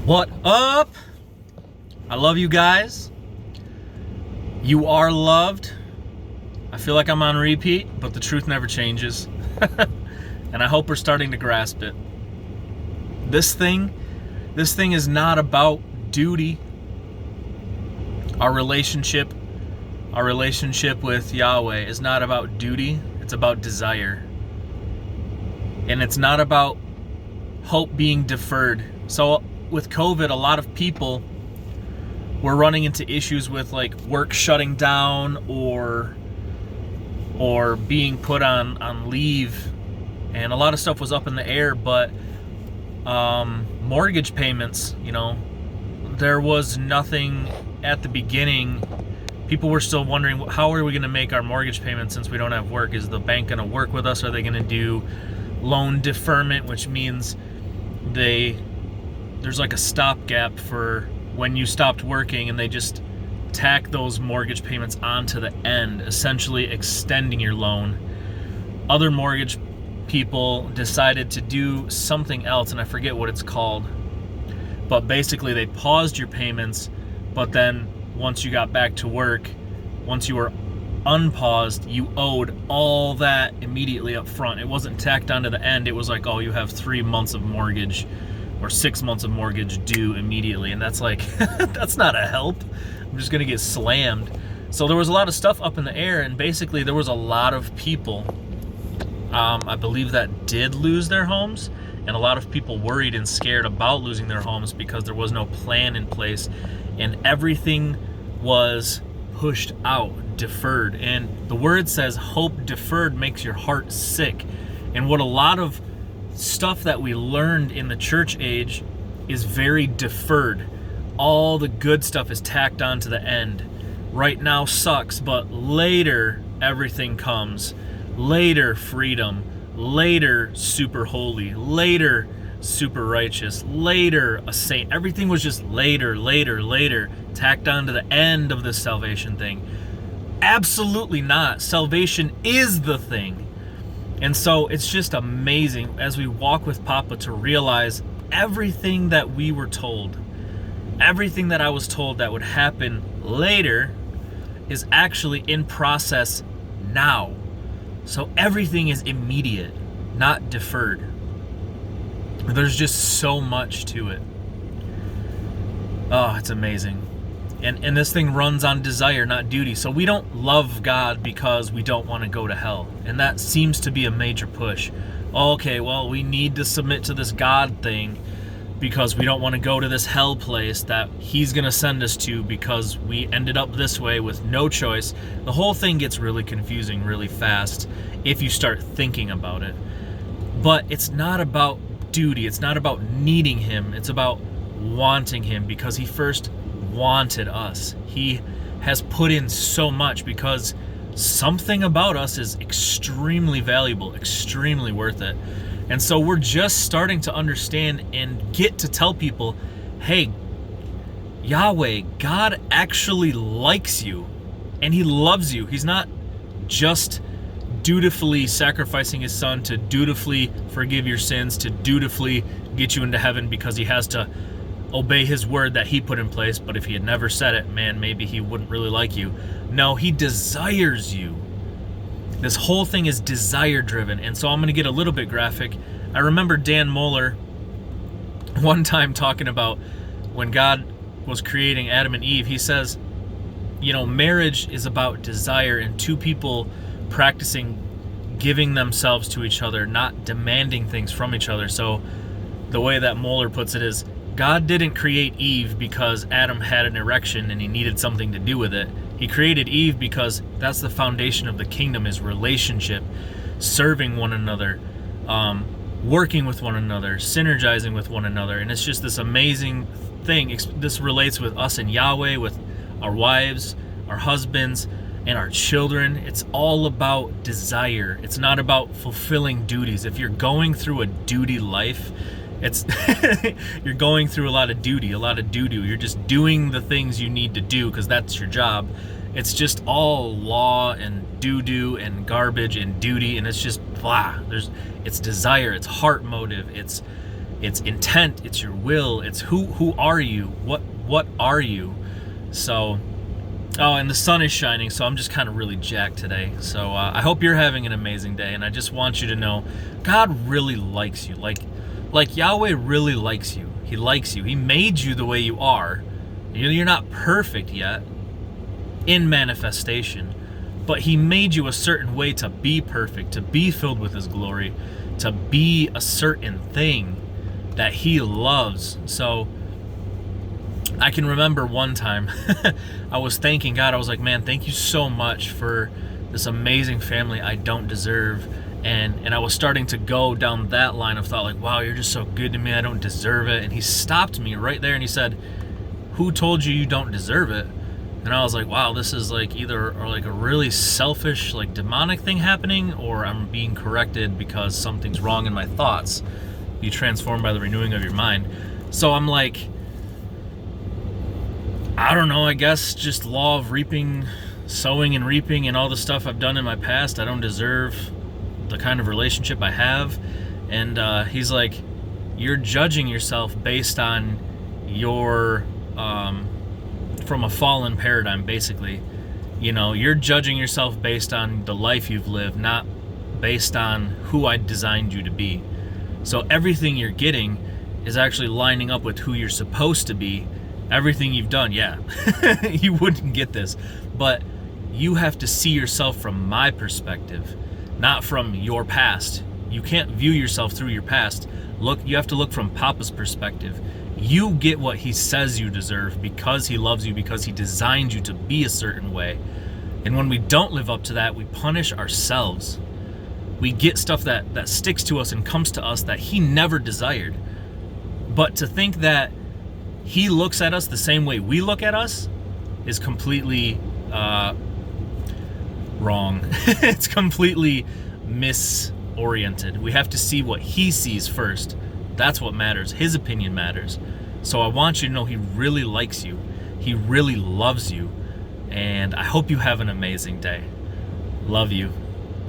What up? I love you guys. You are loved. I feel like I'm on repeat, but the truth never changes. And I hope we're starting to grasp it. This thing is not about duty. Our relationship with Yahweh is not about duty. It's about desire. And it's not about hope being deferred. So with COVID, a lot of people were running into issues with like work shutting down or being put on leave, and a lot of stuff was up in the air. But mortgage payments, there was nothing at the beginning. People were still wondering, how are we going to make our mortgage payments since we don't have work? Is the bank going to work with us? Are they going to do loan deferment, which means there's like a stopgap for when you stopped working, and they just tack those mortgage payments onto the end, essentially extending your loan. Other mortgage people decided to do something else, and I forget what it's called, but basically they paused your payments, but then once you got back to work, once you were unpaused, you owed all that immediately up front. It wasn't tacked onto the end. It was like, oh, you have 3 months of mortgage or 6 months of mortgage due immediately. And that's like, that's not a help. I'm just going to get slammed. So there was a lot of stuff up in the air, and basically there was a lot of people, I believe, that did lose their homes, and a lot of people worried and scared about losing their homes because there was no plan in place, and everything was pushed out, deferred. And the word says hope deferred makes your heart sick. And what a lot of stuff that we learned in the church age is very deferred. All the good stuff is tacked on to the end. Right now sucks, but later everything comes. Later freedom. Later super holy. Later super righteous. Later a saint. Everything was just later, tacked on to the end of this salvation thing. Absolutely not. Salvation is the thing. And so it's just amazing as we walk with Papa to realize everything that we were told, everything that I was told that would happen later is actually in process now. So everything is immediate, not deferred. There's just so much to it. Oh, it's amazing. And this thing runs on desire, not duty. So we don't love God because we don't want to go to hell. And that seems to be a major push. Okay, well, we need to submit to this God thing because we don't want to go to this hell place that he's going to send us to because we ended up this way with no choice. The whole thing gets really confusing really fast if you start thinking about it. But it's not about duty. It's not about needing him. It's about wanting him because he first wanted us. He has put in so much because something about us is extremely valuable, extremely worth it. And so we're just starting to understand and get to tell people, hey, Yahweh, God actually likes you and he loves you. He's not just dutifully sacrificing his son to dutifully forgive your sins, to dutifully get you into heaven because he has to obey his word that he put in place. But if he had never said it, man, maybe he wouldn't really like you. No, he desires you. This whole thing is desire driven. And so I'm going to get a little bit graphic. I remember Dan Mohler one time talking about when God was creating Adam and Eve. He says, marriage is about desire and two people practicing giving themselves to each other, not demanding things from each other. So the way that Mohler puts it is, God didn't create Eve because Adam had an erection and he needed something to do with it. He created Eve because that's the foundation of the kingdom, is relationship, serving one another, working with one another, synergizing with one another. And it's just this amazing thing. This relates with us and Yahweh, with our wives, our husbands, and our children. It's all about desire. It's not about fulfilling duties. If you're going through a duty life, it's you're going through a lot of duty, a lot of doo-doo. You're just doing the things you need to do because that's your job. It's just all law and doo-doo and garbage and duty, and it's just blah. It's desire, it's heart motive, it's it's intent, it's your will, it's who are you, what are you. So, oh, and the sun is shining, so I'm just kind of really jacked today. So I hope you're having an amazing day, and I just want you to know God really likes you. Like Yahweh really likes you. He likes you. He made you the way you are. You're not perfect yet in manifestation, but he made you a certain way to be perfect, to be filled with his glory, to be a certain thing that he loves. So I can remember one time I was thanking God. I was like, man, thank you so much for this amazing family I don't deserve. And I was starting to go down that line of thought, like, wow, you're just so good to me, I don't deserve it. And he stopped me right there and he said, who told you you don't deserve it? And I was like, wow, this is like either or like a really selfish, like demonic thing happening, or I'm being corrected because something's wrong in my thoughts. Be transformed by the renewing of your mind. So I'm like, I don't know, I guess just law of reaping, sowing and reaping, and all the stuff I've done in my past. I don't deserve the kind of relationship I have. And he's like, you're judging yourself based on your from a fallen paradigm, basically. You know, you're judging yourself based on the life you've lived, not based on who I designed you to be. So everything you're getting is actually lining up with who you're supposed to be. Everything you've done, yeah, you wouldn't get this, but you have to see yourself from my perspective, not from your past. You can't view yourself through your past. Look, you have to look from Papa's perspective. You get what he says you deserve because he loves you, because he designed you to be a certain way. And when we don't live up to that, we punish ourselves. We get stuff that sticks to us and comes to us that he never desired. But to think that he looks at us the same way we look at us is completely wrong. It's completely misoriented. We have to see what he sees first. That's what matters. His opinion matters. So I want you to know he really likes you. He really loves you. And I hope you have an amazing day. Love you.